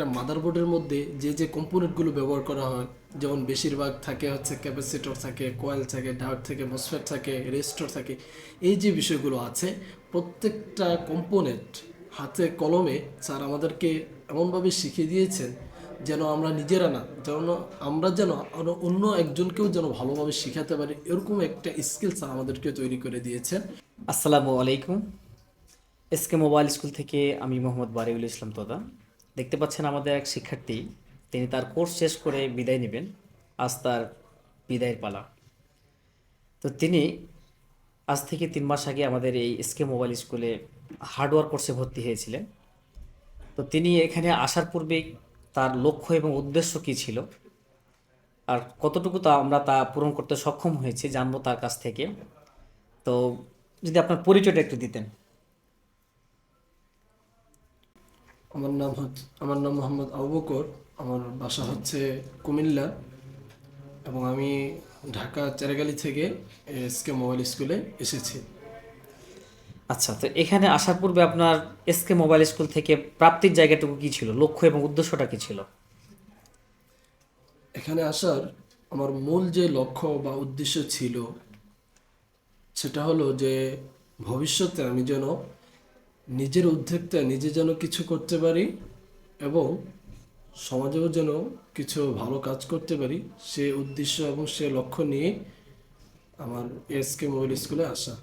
একটা মাদারবোর্ডের মধ্যে যে যে কম্পোনেন্টগুলো ব্যবহার করা হয়, যেমন বেশিরভাগ থাকে হচ্ছে ক্যাপাসিটর থাকে, কয়েল থাকে, ডায়োড থাকে, মসফেট থাকে, রেজিস্টর থাকে। এই যে বিষয়গুলো আছে, প্রত্যেকটা কম্পোনেন্ট হাতে কলমে স্যার আমাদেরকে এমনভাবে শিখিয়ে দিয়েছেন যেন আমরা নিজেরা না, যেন আমরা যেন আরো অন্য একজনকেও যেন ভালোভাবে শেখাতে পারি, এরকম একটা স্কিল স্যার আমাদেরকে তৈরি করে দিয়েছেন। আসসালামু আলাইকুম। এসকে মোবাইল স্কুল থেকে আমি মোহাম্মদ বারিউল ইসলাম তোতা। দেখতে পাচ্ছেন আমাদের এক শিক্ষার্থী, তিনি তার কোর্স শেষ করে বিদায় নেবেন। আজ তার বিদায়ের পালা। তো তিনি আজ থেকে 3 মাস আগে আমাদের এই এসকে মোবাইল স্কুলে হার্ডওয়্যার কোর্সে ভর্তি হয়েছিলেন। তো তিনি এখানে আসার পূর্বেই তার লক্ষ্য এবং উদ্দেশ্য কী ছিল আর কতটুকু তা পূরণ করতে সক্ষম হয়েছে জানবো তার কাছ থেকে। তো যদি আপনার পরিচয়টা একটু দিতেন। আমার নাম মোহাম্মদ আবু বকর। আমার বাসা হচ্ছে কুমিল্লা, এবং আমি ঢাকা চেরাগালি থেকে এসকে মোবাইল স্কুলে এসেছি। আচ্ছা, তো এখানে আসার পূর্বে আপনার এসকে মোবাইল স্কুল থেকে প্রাপ্তির জায়গাটুকু কি ছিল, লক্ষ্য এবং উদ্দেশ্যটা কি ছিল? এখানে আসার আমার মূল যে লক্ষ্য বা উদ্দেশ্য ছিল, সেটা হলো যে ভবিষ্যতে আমি যেন নিজের উদ্যোক্তা নিজে যেন কিছু করতে পারি, এবং সমাজেও যেন কিছু ভালো কাজ করতে পারি, সে উদ্দেশ্য এবং সে লক্ষ্য নিয়ে আমার এসকে মোবাইল স্কুলে আসা।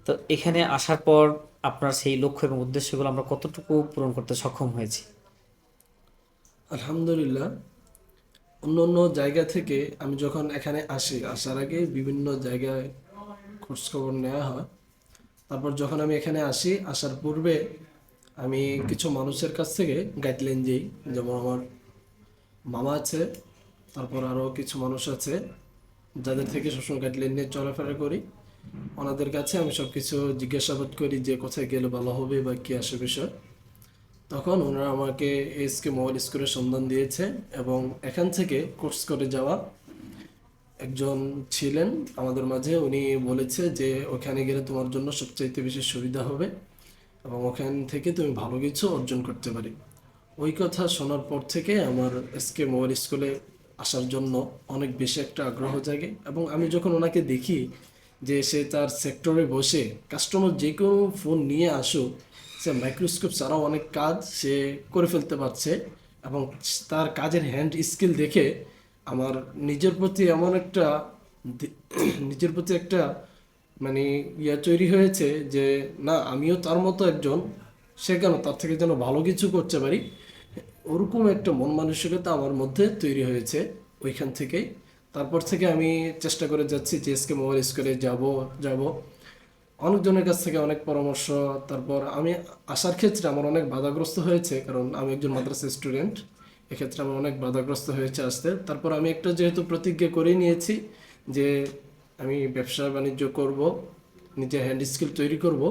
তো এখানে আসার পর আপনার সেই লক্ষ্য এবং উদ্দেশ্যগুলো আমরা কতটুকু পূরণ করতে সক্ষম হয়েছি? আলহামদুলিল্লাহ, অন্য অন্য জায়গা থেকে আমি যখন এখানে আসি, আসার আগে বিভিন্ন জায়গায় খোঁজখবর নেওয়া হয়। তারপর যখন আমি এখানে আসি, আসার পূর্বে আমি কিছু মানুষের কাছ থেকে গাইডলাইন দিই। যেমন আমার মামা আছে, তারপর আরও কিছু মানুষ আছে যাদের থেকে সবসময় গাইডলাইন নিয়ে চলাফেরা করি। ওনাদের কাছে আমি সব কিছু জিজ্ঞাসাবাদ করি যে কোথায় গেলে ভালো হবে বা কী আসে বিষয়। তখন ওনারা আমাকে এসকে মোবাইল স্কুলের সন্ধান দিয়েছে, এবং এখান থেকে কোর্স করে যাওয়া একজন ছিলেন আমাদের মাঝে। উনি বলেছে যে ওখানে গেলে তোমার জন্য সবচাইতে বেশি সুবিধা হবে, এবং ওখান থেকে তুমি ভালো কিছু অর্জন করতে পারি। ওই কথা শোনার পর থেকে আমার এসকে মোবাইল স্কুলে আসার জন্য অনেক বেশি একটা আগ্রহ জাগে। এবং আমি যখন ওনাকে দেখি যে সে তার সেক্টরে বসে কাস্টমার যে কোনো ফোন নিয়ে আসুক, সে মাইক্রোস্কোপ ছাড়াও অনেক কাজ সে করে ফেলতে পারছে, এবং তার কাজের হ্যান্ড স্কিল দেখে আমার নিজের প্রতি এমন একটা দি- নিজের প্রতি একটা মানে তৈরি হয়েছে যে না, আমিও তার মতো একজন, সে কেন তার থেকে যেন ভালো কিছু করতে পারি, ওরকম একটা মন মানসিকতা আমার মধ্যে তৈরি হয়েছে ওইখান থেকেই। তারপর থেকে আমি চেষ্টা করে যাচ্ছি যে এসকে মোবাইল স্কুলে যাব যাব অনেকজনের কাছ থেকে অনেক পরামর্শ। তারপর আমি আসার ক্ষেত্রে আমার অনেক বাধাগ্রস্ত হয়েছে, কারণ আমি একজন মাদ্রাসা স্টুডেন্ট। এক্ষেত্রে আমার অনেক বাধাগ্রস্ত হয়েছে আসতে। তারপর আমি একটা যেহেতু প্রতিজ্ঞা করে নিয়েছি যে আমি ব্যবসা বাণিজ্য করব, নিজে হ্যান্ড স্কিল তৈরি করব,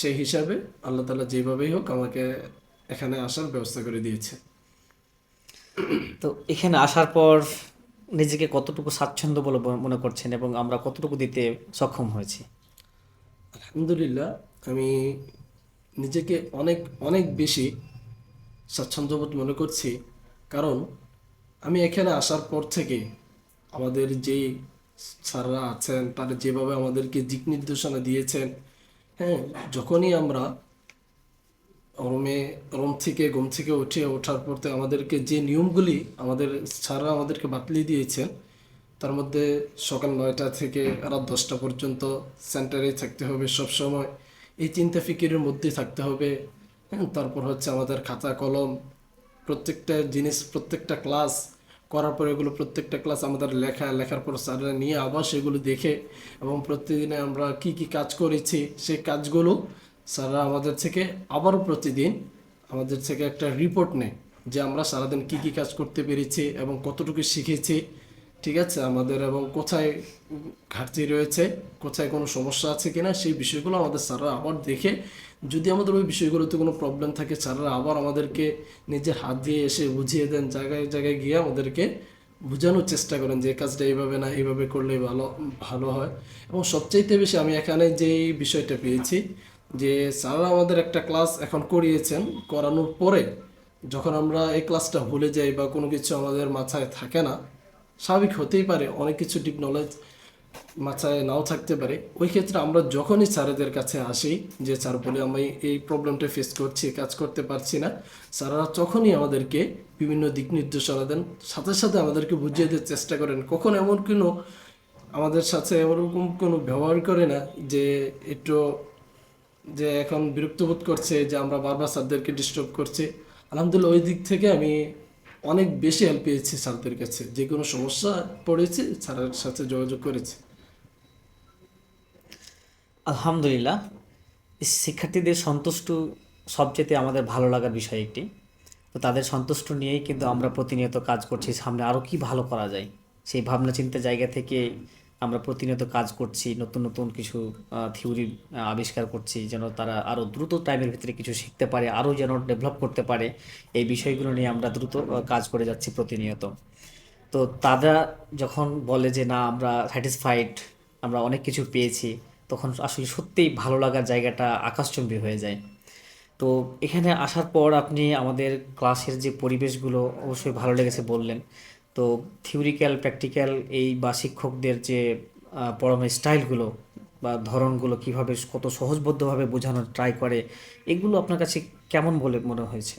সেই হিসাবে আল্লাহ তাআলা যেভাবেই হোক আমাকে এখানে আসার ব্যবস্থা করে দিয়েছে। তো এখানে আসার পর নিজেকে কতটুকু স্বাচ্ছন্দ্য বলে মনে করছেন এবং আমরা কতটুকু দিতে সক্ষম হয়েছি? আলহামদুলিল্লাহ, আমি নিজেকে অনেক অনেক বেশি স্বাচ্ছন্দ্যবোধ মনে করছি। কারণ আমি এখানে আসার পর থেকে আমাদের যেই স্যাররা আছেন, তারা যেভাবে আমাদেরকে দিক নির্দেশনা দিয়েছেন, হ্যাঁ, যখনই আমরা রুমে রুম থেকে ঘুম থেকে ওঠার পর থেকে আমাদেরকে যে নিয়মগুলি আমাদের স্যাররা আমাদেরকে বাতলিয়ে দিয়েছেন, তার মধ্যে সকাল 9টা থেকে রাত 10টা পর্যন্ত সেন্টারে থাকতে হবে সব সময়, এই চিন্তা ফিকিরের মধ্যে থাকতে হবে। হ্যাঁ, তারপর হচ্ছে আমাদের খাতা কলম, প্রত্যেকটা জিনিস, প্রত্যেকটা ক্লাস করার পর এগুলো প্রত্যেকটা ক্লাস আমাদের লেখার পর স্যাররা নিয়ে আবার সেগুলো দেখে, এবং প্রতিদিনে আমরা কি কি কাজ করেছি সেই কাজগুলো স্যাররা আমাদের থেকে আবারও প্রতিদিন আমাদের থেকে একটা রিপোর্ট নেয় যে আমরা সারাদিন কি কি কাজ করতে পেরেছি এবং কতটুকু শিখেছি, ঠিক আছে আমাদের, এবং কোথায় ঘাটতি রয়েছে, কোথায় কোনো সমস্যা আছে কিনা, সেই বিষয়গুলো আমাদের স্যাররা আবার দেখে, যদি আমাদের ওই বিষয়গুলোতে কোনো প্রবলেম থাকে স্যাররা আবার আমাদেরকে নিজের হাত দিয়ে এসে বুঝিয়ে দেন, জায়গায় জায়গায় গিয়ে আমাদেরকে বোঝানোর চেষ্টা করেন যে এই কাজটা এইভাবে না, এইভাবে করলে ভালো ভালো হয়। এবং সবচাইতে বেশি আমি এখানে যেই বিষয়টা পেয়েছি যে স্যাররা আমাদের একটা ক্লাস এখন করিয়েছেন, করানোর পরে যখন আমরা এই ক্লাসটা ভুলে যাই বা কোনো কিছু আমাদের মাথায় থাকে না, স্বাভাবিক হতেই পারে, অনেক কিছু ডিপ নলেজ মাথায় নাও থাকতে পারে। ওই ক্ষেত্রে আমরা যখনই স্যারেদের কাছে আসি যে স্যার বলে আমি এই প্রবলেমটা ফেস করছি, কাজ করতে পারছি না, স্যাররা তখনই আমাদেরকে বিভিন্ন দিক নির্দেশনা দেন, সাথে সাথে আমাদেরকে বুঝিয়ে দেওয়ার চেষ্টা করেন। কখন এমন কোনো আমাদের সাথে এরকম কোনো ব্যবহার করে না যে একটু যে এখন বিরক্ত বোধ করছে যে আমরা বারবার স্যারদেরকে ডিস্টার্ব করছি। আলহামদুলিল্লাহ ওই দিক থেকে আমি অনেক বেশি হেল্প পেয়েছি স্যারদের কাছে, যে কোনো সমস্যা পড়েছি স্যারের সাথে যোগাযোগ করেছি। আলহামদুলিল্লাহ, শিক্ষার্থীদের সন্তুষ্ট সবচেয়ে আমাদের ভালো লাগার বিষয় একটি। তো তাদের সন্তুষ্ট নিয়েই কিন্তু আমরা প্রতিনিয়ত কাজ করছি, সামনে আরও কি ভালো করা যায় সেই ভাবনা চিন্তা জায়গা থেকে আমরা প্রতিনিয়ত কাজ করছি, নতুন নতুন কিছু থিওরি আবিষ্কার করছি যেন তারা আরও দ্রুত টাইমের ভিতরে কিছু শিখতে পারে, আরও যেন ডেভেলপ করতে পারে। এই বিষয়গুলো নিয়ে আমরা দ্রুত কাজ করে যাচ্ছি প্রতিনিয়ত। তো তারা যখন বলে যে না আমরা স্যাটিসফাইড, আমরা অনেক কিছু পেয়েছি, তখন আসলে সত্যিই ভালো লাগার জায়গাটা আকাশচুম্বী হয়ে যায়। তো এখানে আসার পর আপনি আমাদের ক্লাসের যে পরিবেশগুলো অবশ্যই ভালো লেগেছে বললেন। তো থিওরিক্যাল প্র্যাকটিক্যাল এই বা শিক্ষকদের যে পড়ানোর স্টাইলগুলো বা ধরনগুলো কিভাবে কত সহজবোধ্যভাবে বোঝানোর ট্রাই করে, এগুলো আপনার কাছে কেমন বলে মনে হয়েছে?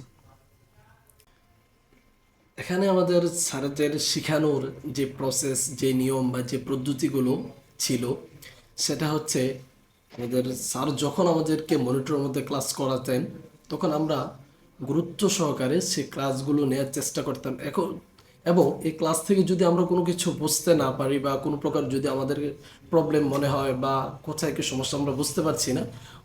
এখানে আমাদের স্যারদের শেখানোর যে প্রসেস, যে নিয়ম বা যে পদ্ধতিগুলো ছিল, সেটা হচ্ছে আমাদের স্যার যখন আমাদেরকে মনিটরের মধ্যে ক্লাস করাতেন, তখন আমরা গুরুত্ব সহকারে সেই ক্লাসগুলো নেওয়ার চেষ্টা করতাম। এবং এই ক্লাস থেকে যদি আমরা কোনো কিছু বুঝতে না পারি বা কোনো প্রকার যদি আমাদের প্রবলেম মনে হয় বা কোথায় কি সমস্যা আমরা বুঝতে পারছি না,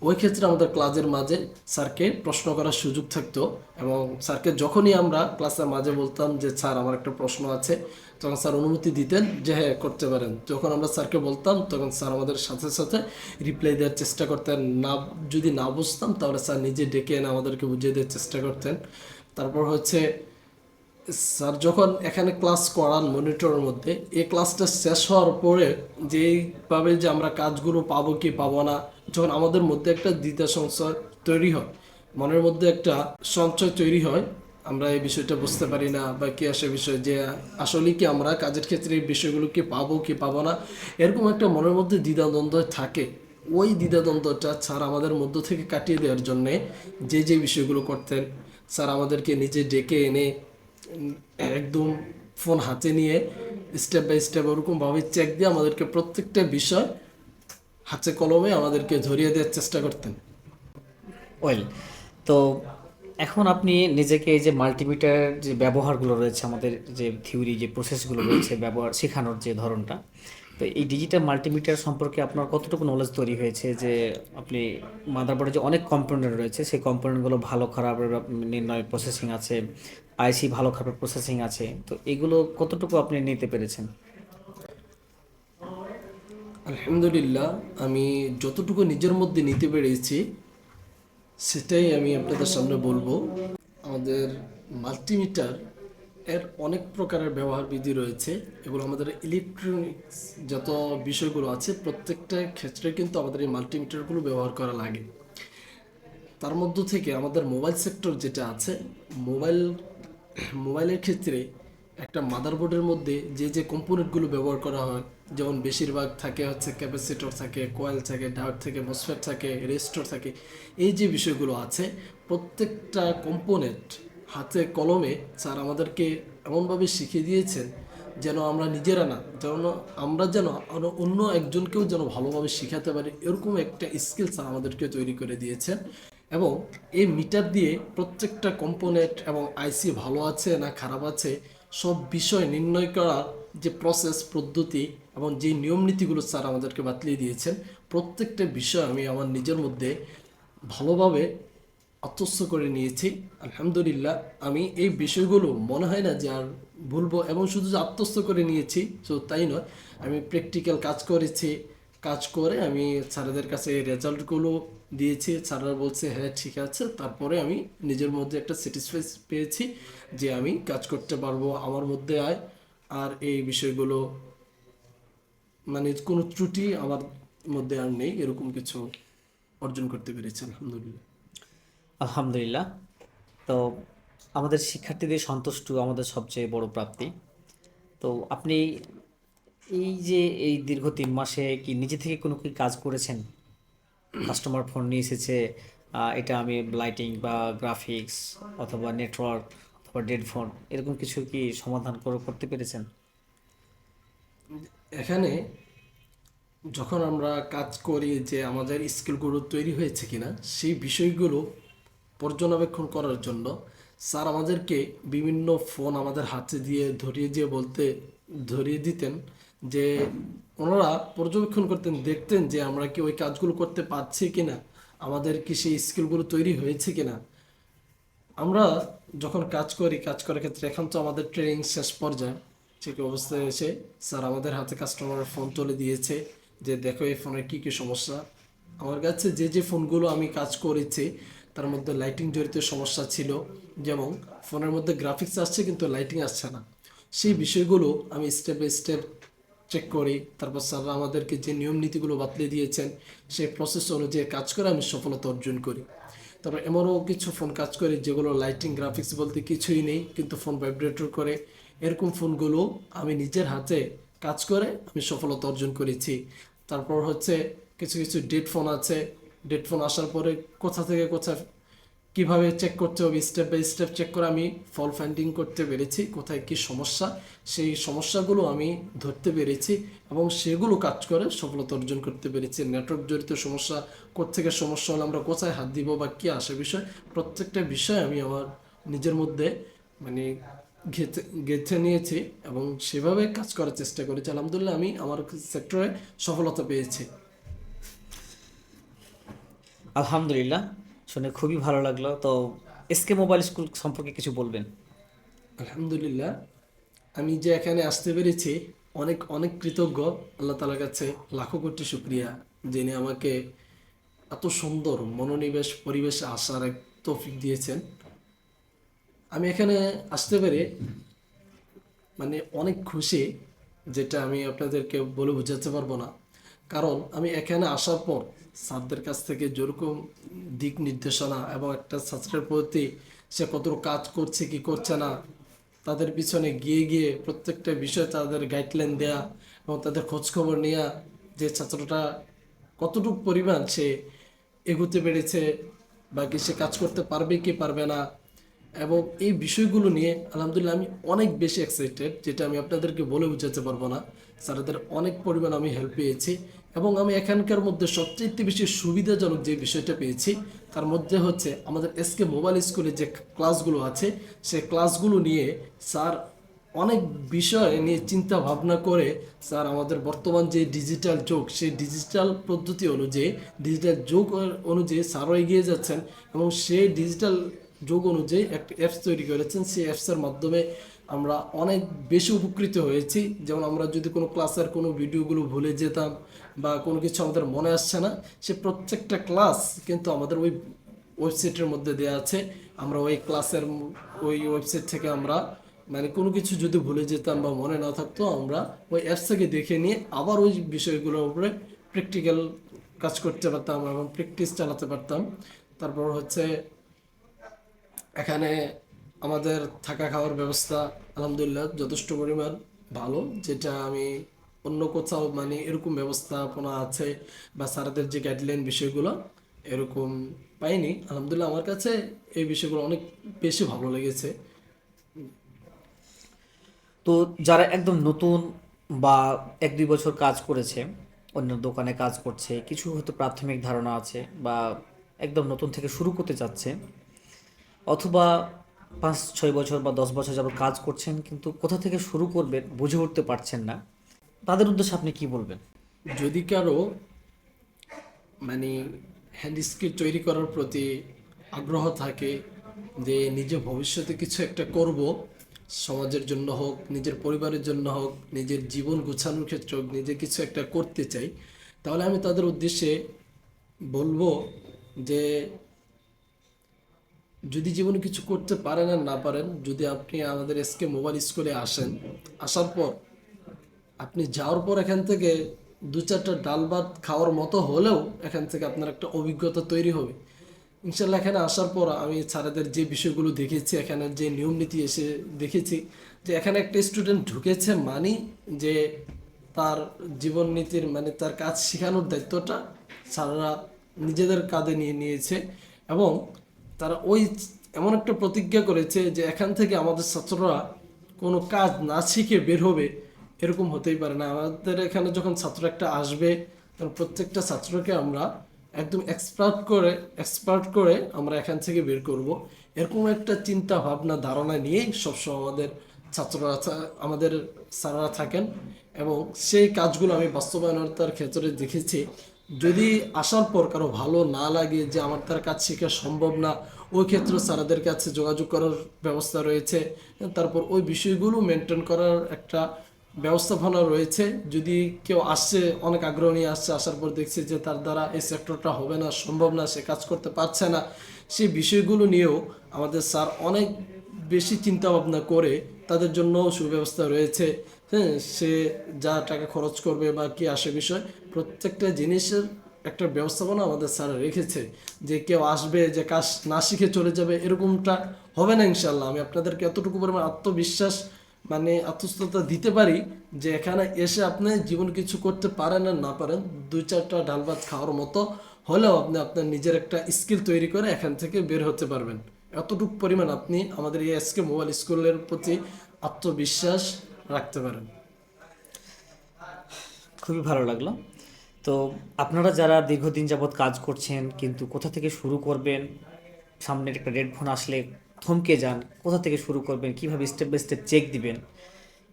ওই ক্ষেত্রে আমাদের ক্লাসের মাঝে স্যারকে প্রশ্ন করার সুযোগ থাকতো। এবং স্যারকে যখনই আমরা ক্লাসের মাঝে বলতাম যে স্যার আমার একটা প্রশ্ন আছে, তখন স্যার অনুমতি দিতেন যে হ্যাঁ করতে পারেন। যখন আমরা স্যারকে বলতাম তখন স্যার আমাদের সাথে সাথে রিপ্লাই দেওয়ার চেষ্টা করতেন। না, যদি না বুঝতাম তাহলে স্যার নিজে ডেকে এনে আমাদেরকে বুঝিয়ে দেওয়ার চেষ্টা করতেন। তারপর হচ্ছে স্যার যখন এখানে ক্লাস করান মনিটরের মধ্যে, এই ক্লাসটা শেষ হওয়ার পরে যেইভাবে যে আমরা কাজগুলো পাবো কি পাবো না, যখন আমাদের মধ্যে একটা দ্বিধা সংশয় তৈরি হয়, মনের মধ্যে একটা সঞ্চয় তৈরি হয়, আমরা এই বিষয়টা বুঝতে পারি না বা কি আসে বিষয় যে আসলে কি আমরা কাজের ক্ষেত্রে এই বিষয়গুলো কি পাবো না, এরকম একটা মনের মধ্যে দ্বিধাদ্বন্দ্ব থাকে। ওই দ্বিধাদ্বন্দ্বটা স্যার আমাদের মধ্য থেকে কাটিয়ে দেওয়ার জন্যে যে যে বিষয়গুলো করতেন, স্যার আমাদেরকে নিজে ডেকে এনে একদম ফোন হাতে নিয়ে স্টেপ বাই স্টেপ ওরকমভাবে চেক দিয়ে আমাদেরকে প্রত্যেকটা বিষয় হাতে কলমে আমাদেরকে ধরিয়ে দেওয়ার চেষ্টা করতেন। ওয়েল, তো এখন আপনি নিজেকে এই যে মাল্টিমিটার যে ব্যবহারগুলো রয়েছে, আমাদের যে থিওরি যে প্রসেসগুলো রয়েছে ব্যবহার শেখানোর যে ধরনটা, তো এই ডিজিটাল মাল্টিমিটার সম্পর্কে আপনার কতটুকু নলেজ তৈরি হয়েছে যে আপনি মাদারবোর্ডে যে অনেক কম্পোনেন্ট রয়েছে সেই কম্পোনেন্টগুলো ভালো খারাপের নির্ণয় প্রসেসিং আছে, আইসি ভালো খারাপের প্রসেসিং আছে, তো এগুলো কতটুকু আপনি নিতে পেরেছেন? আলহামদুলিল্লাহ, আমি যতটুকু নিজের মধ্যে নিতে পেরেছি সেটাই আমি আপনাদের সামনে বলবো। আমাদের মাল্টিমিটার এর অনেক প্রকারের ব্যবহার বিধি রয়েছে। এগুলো আমাদের ইলেকট্রনিক্স যত বিষয়গুলো আছে প্রত্যেকটা ক্ষেত্রে কিন্তু আমাদের এই মাল্টিমিটারগুলো ব্যবহার করা লাগে। তার মধ্য থেকে আমাদের মোবাইল সেক্টর যেটা আছে, মোবাইল মোবাইলের ক্ষেত্রে একটা মাদারবোর্ডের মধ্যে যে যে কম্পোনেন্টগুলো ব্যবহার করা হয়, যেমন বেশিরভাগ থাকে হচ্ছে ক্যাপাসিটর থাকে, কয়েল থাকে, ডায়োড থাকে, মসফেট থাকে, রেজিস্টর থাকে। এই যে বিষয়গুলো আছে প্রত্যেকটা কম্পোনেন্ট হাতে কলমে স্যার আমাদেরকে এমনভাবে শিখিয়ে দিয়েছেন যেন আমরা নিজেরা না, যেন আমরা যেন আরো অন্য একজনকেও যেন ভালোভাবে শিখাতে পারি, এরকম একটা স্কিল স্যার আমাদেরকে তৈরি করে দিয়েছেন। এবং এই মিটার দিয়ে প্রত্যেকটা কম্পোনেন্ট এবং আইসি ভালো আছে না খারাপ আছে সব বিষয় নির্ণয় করার যে প্রসেস পদ্ধতি এবং যে নিয়ম নীতিগুলো স্যার আমাদেরকে বাতলিয়ে দিয়েছেন, প্রত্যেকটা বিষয় আমি আমার নিজের মধ্যে ভালোভাবে আত্মস্থ করে নিয়েছি। আলহামদুলিল্লাহ, আমি এই বিষয়গুলো মনে হয় না যে আর ভুলবো। এবং শুধু যে আত্মস্থ করে নিয়েছি তো তাই নয়, আমি প্র্যাকটিক্যাল কাজ করেছি, কাজ করে আমি স্যারেদের কাছে এই রেজাল্টগুলো দিয়েছি, স্যাররা বলছে হ্যাঁ ঠিক আছে। তারপরে আমি নিজের মধ্যে একটা স্যাটিসফাই পেয়েছি যে আমি কাজ করতে পারবো, আমার মধ্যে আয় আর এই বিষয়গুলো মানে কোনো ত্রুটি আমার মধ্যে আর নেই, এরকম কিছু অর্জন করতে পেরেছি আলহামদুলিল্লাহ। আলহামদুলিল্লাহ। তো আমাদের শিক্ষার্থীদের সন্তুষ্ট আমাদের সবচেয়ে বড় প্রাপ্তি। তো আপনি এই যে এই দীর্ঘ 3 মাসে কি নিজে থেকে কোনো কি কাজ করেছেন? কাস্টমার ফোন নিয়ে এসেছে, এটা আমি লাইটিং বা গ্রাফিক্স অথবা নেটওয়ার্ক অথবা ডেড ফোন এরকম কিছু কি সমাধান করতে পেরেছেন? এখানে যখন আমরা কাজ করি যে আমাদের স্কিলগুলো তৈরি হয়েছে কিনা সেই বিষয়গুলো পর্যবেক্ষণ করার জন্য স্যার আমাদেরকে বিভিন্ন ফোন আমাদের হাতে দিয়ে ধরিয়ে দিতেন, যে ওনারা পর্যবেক্ষণ করতেন, দেখতেন যে আমরা কি ওই কাজগুলো করতে পারছি কিনা, আমাদের কি সেই স্কিলগুলো তৈরি হয়েছে কিনা। আমরা যখন কাজ করার ক্ষেত্রে এখন তো আমাদের ট্রেনিং শেষ পর্যায়ে, ঠিক অবস্থায় এসে স্যার আমাদের হাতে কাস্টমারের ফোন তুলে দিয়েছে যে দেখো এই ফোনের কী কী সমস্যা। আমার কাছে যে যে ফোনগুলো আমি কাজ করেছি তার মধ্যে লাইটিং জড়িত সমস্যা ছিল, যেমন ফোনের মধ্যে গ্রাফিক্স আসছে কিন্তু লাইটিং আসছে না। সেই বিষয়গুলো আমি স্টেপ বাই স্টেপ চেক করি, তারপর স্যাররা আমাদেরকে যে নিয়ম নীতিগুলো বাতলে দিয়েছেন সেই প্রসেস অনুযায়ী কাজ করে আমি সফলতা অর্জন করি। তারপর এমনও কিছু ফোন কাজ করে যেগুলো লাইটিং গ্রাফিক্স বলতে কিছুই নেই কিন্তু ফোন ভাইব্রেটর করে, এরকম ফোনগুলো আমি নিজের হাতে কাজ করে আমি সফলতা অর্জন করেছি। তারপর হচ্ছে কিছু কিছু ডেড ফোন আছে, ডেড ফোন আসার পরে কোথা থেকে কোথায় কিভাবে চেক করতে হবে স্টেপ বাই স্টেপ চেক করে আমি ফল ফাইন্ডিং করতে পেরেছি, কোথায় কি সমস্যা সেই সমস্যাগুলো আমি ধরতে পেরেছি এবং সেগুলো কাজ করে সফলতা অর্জন করতে পেরেছি। নেটওয়ার্ক জড়িত সমস্যা, কোত্থেকে সমস্যা হলে আমরা কোথায় হাত দিব বা কী আসে বিষয়, প্রত্যেকটা বিষয় আমি আমার নিজের মধ্যে মানে গেঁথে গেঁথে নিয়েছি এবং সেভাবে কাজ করার চেষ্টা করেছি। আলহামদুলিল্লাহ আমি আমার সেক্টরে সফলতা পেয়েছি। আলহামদুলিল্লাহ, শুনে খুবই ভালো লাগলো। তো এসকে মোবাইল স্কুল সম্পর্কে কিছু বলবেন? আলহামদুলিল্লাহ আমি যে এখানে আসতে পেরেছি অনেক অনেক কৃতজ্ঞ আল্লাহ তাআলার কাছে, লাখো কোটি শুকরিয়া, যিনি আমাকে এত সুন্দর মনোনিবেশ পরিবেশে আসার এক তৌফিক দিয়েছেন। আমি এখানে আসতে পেরে মানে অনেক খুশি, যেটা আমি আপনাদেরকে বলে বোঝাতে পারবো না। কারণ আমি এখানে আসার পর স্যারদের কাছ থেকে যেরকম দিক নির্দেশনা এবং একটা ছাত্রের প্রতি সে কতটুকু কাজ করছে কি করছে না, তাদের পিছনে গিয়ে গিয়ে প্রত্যেকটা বিষয়ে তাদের গাইডলাইন দেয়া এবং তাদের খোঁজখবর নেওয়া, যে ছাত্রটা কতটুকু পরিমাণ সে এগোতে পেরেছে বা কি সে কাজ করতে পারবে কি পারবে না, এবং এই বিষয়গুলো নিয়ে আলহামদুলিল্লাহ আমি অনেক বেশি এক্সাইটেড, যেটা আমি আপনাদেরকে বলে বোঝাতে পারবো না। স্যারদের অনেক পরিমাণ আমি হেল্প পেয়েছি এবং আমি এখানকার মধ্যে সবচেয়ে বেশি সুবিধাজনক যে বিষয়টা পেয়েছি তার মধ্যে হচ্ছে আমাদের এসকে মোবাইল স্কুলে যে ক্লাসগুলো আছে সেই ক্লাসগুলো নিয়ে স্যার অনেক বিষয় নিয়ে চিন্তা ভাবনা করে স্যার আমাদের বর্তমান যে ডিজিটাল যুগ সেই ডিজিটাল পদ্ধতি অনুযায়ী ডিজিটাল যুগ অনুযায়ী স্যারও এগিয়ে যাচ্ছেন এবং সেই ডিজিটাল যুগ অনুযায়ী একটা অ্যাপস তৈরি করেছেন। সেই অ্যাপসের মাধ্যমে আমরা অনেক বেশি উপকৃত হয়েছি। যেমন আমরা যদি কোনো ক্লাসের কোনো ভিডিওগুলো ভুলে যেতাম বা কোনো কিছু আমাদের মনে আসছে না, সে প্রত্যেকটা ক্লাস কিন্তু আমাদের ওই ওয়েবসাইটের মধ্যে দেওয়া আছে। আমরা ওই ক্লাসের ওই ওয়েবসাইট থেকে আমরা মানে কোনো কিছু যদি ভুলে যেতাম বা মনে না থাকতো আমরা ওই অ্যাপস থেকে দেখে নিয়ে আবার ওই বিষয়গুলোর উপরে প্র্যাকটিক্যাল কাজ করতে পারতাম এবং প্র্যাকটিস চালাতে পারতাম। তারপর হচ্ছে এখানে আমাদের থাকা খাওয়ার ব্যবস্থা আলহামদুলিল্লাহ যথেষ্ট পরিমাণ ভালো, যেটা আমি অন্য কোথাও মানে এরকম ব্যবস্থাপনা আছে বা স্যারদের যে গাইডলাইন বিষয়গুলো এরকম পাইনি। আলহামদুলিল্লাহ আমার কাছে এই বিষয়গুলো অনেক বেশি ভালো লেগেছে। তো যারা একদম নতুন বা 1-2 বছর কাজ করেছে, অন্য দোকানে কাজ করছে, কিছু হয়তো প্রাথমিক ধারণা আছে বা একদম নতুন থেকে শুরু করতে চাচ্ছে, অথবা 5-6 বছর বা 10 বছর যাবত কাজ করছেন কিন্তু কোথা থেকে শুরু করবেন বুঝে উঠতে পারছেন না, তাদের উদ্দেশ্যে আপনি কি বলবেন? যদি কারো মানে হ্যান্ড স্কিল তৈরি করার প্রতি আগ্রহ থাকে, যে নিজে ভবিষ্যতে কিছু একটা করব, সমাজের জন্য হোক নিজের পরিবারের জন্য হোক নিজের জীবন গোছানোর ক্ষেত্রে হোক নিজে কিছু একটা করতে চাই, তাহলে আমি তাদের উদ্দেশ্যে বলবো যে যদি জীবনে কিছু করতে পারেন আর না পারেন, যদি আপনি আমাদের এসকে মোবাইল স্কুলে আসেন, আসার পর আপনি যাওয়ার পর এখান থেকে 2-4টা ডাল ভাত খাওয়ার মতো হলেও এখান থেকে আপনার একটা অভিজ্ঞতা তৈরি হবে, ইনশাল্লাহ এখানে আসার পর আমি স্যারেদের যে বিষয়গুলো দেখেছি, এখানের যে নিয়ম নীতি এসে দেখেছি যে এখানে একটা স্টুডেন্ট ঢুকেছে মানে যে তার জীবন নীতির মানে তার কাজ শেখানোর দায়িত্বটা স্যাররা নিজেদের কাঁধে নিয়ে নিয়েছে, এবং তারা ওই এমন একটা প্রতিজ্ঞা করেছে যে এখান থেকে আমাদের ছাত্ররা কোনো কাজ না শিখে বের হবে, এরকম হতেই পারে না। আমাদের এখানে যখন ছাত্র একটা আসবে তখন প্রত্যেকটা ছাত্রকে আমরা একদম এক্সপার্ট করে আমরা এখান থেকে বের করব, এরকম একটা চিন্তা ভাবনা ধারণা নিয়েই সবসময় আমাদের ছাত্ররা আমাদের স্যাররা থাকেন, এবং সেই কাজগুলো আমি বাস্তবায়নতার ক্ষেত্রে দেখেছি। যদি আসার পর কারো ভালো না লাগে যে আমার তার কাজ শেখা সম্ভব না, ওই ক্ষেত্রে স্যারদের কাছে যোগাযোগ করার ব্যবস্থা রয়েছে। তারপর ওই বিষয়গুলো মেনটেন করার একটা ব্যবস্থাপনা রয়েছে। যদি কেউ আসছে অনেক আগ্রহ নিয়ে আসছে, আসার পর দেখছে যে তার দ্বারা এই সেক্টরটা হবে না, সম্ভব না, সে কাজ করতে পারছে না, সেই বিষয়গুলো নিয়েও আমাদের স্যার অনেক বেশি চিন্তা ভাবনা করে তাদের জন্য সুব্যবস্থা রয়েছে। হ্যাঁ, সে যা টাকা খরচ করবে বা কি আসে বিষয়, প্রত্যেকটা জিনিসের একটা ব্যবস্থাপনা আমাদের স্যার রেখেছে। যে কেউ আসবে যে কাজ না শিখে চলে যাবে, এরকমটা হবে না ইনশাল্লাহ। আমি আপনাদেরকে এতটুকু পরিমাণ আত্মবিশ্বাস মানে আত্মস্থতা দিতে পারি যে এখানে এসে আপনি জীবন কিছু করতে পারেন আর না পারেন, দুই চারটা ডাল ভাত খাওয়ার মতো হলেও আপনি আপনার নিজের একটা স্কিল তৈরি করে এখান থেকে বের হতে পারবেন। এতটুকু পরিমাণ আপনি আমাদের এই এসকে মোবাইল স্কুলের প্রতি আত্মবিশ্বাস রাখতে পারেন। খুবই ভালো লাগলো। তো আপনারা যারা দীর্ঘদিন যাবৎ কাজ করছেন কিন্তু কোথা থেকে শুরু করবেন, সামনের একটা রেড ফোন আসলে থমকে যান, কোথা থেকে শুরু করবেন, কিভাবে স্টেপ বাই স্টেপ চেক দিবেন,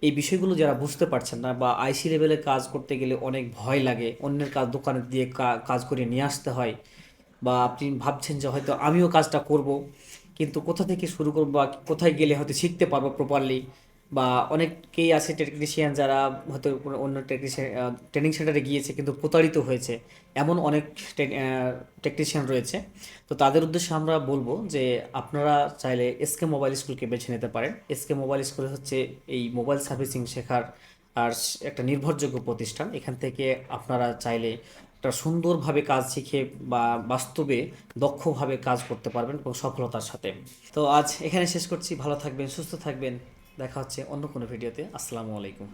এই বিষয়গুলো যারা বুঝতে পারছেন না, বা আইসি লেভেলে কাজ করতে গেলে অনেক ভয় লাগে, অন্যের কাজ দোকানে দিয়ে কাজ করে নিয়ে আসতে হয়, বা আপনি ভাবছেন যে হয়তো আমিও কাজটা করব কিন্তু কোথা থেকে শুরু করব বা কোথায় গেলে হয়তো শিখতে পারবো প্রপারলি, বা অনেকেই আছে টেকনিশিয়ান যারা হয়তো কোনো অন্য টেকনিশিয়ান ট্রেনিং সেন্টারে গিয়েছে কিন্তু প্রতারিত হয়েছে, এমন অনেক টেকনিশিয়ান রয়েছে। তো তাদের উদ্দেশ্যে আমরা বলবো যে আপনারা চাইলে এসকে মোবাইল স্কুলকে বেছে নিতে পারেন। এসকে মোবাইল স্কুল হচ্ছে এই মোবাইল সার্ভিসিং শেখার আর একটা নির্ভরযোগ্য প্রতিষ্ঠান। এখান থেকে আপনারা চাইলে একটা সুন্দরভাবে কাজ শিখে বা বাস্তবে দক্ষভাবে কাজ করতে পারবেন এবং সফলতার সাথে। তো আজ এখানে শেষ করছি। ভালো থাকবেন, সুস্থ থাকবেন। দেখা হচ্ছে অন্য কোনো ভিডিওতে। আসসালামু আলাইকুম।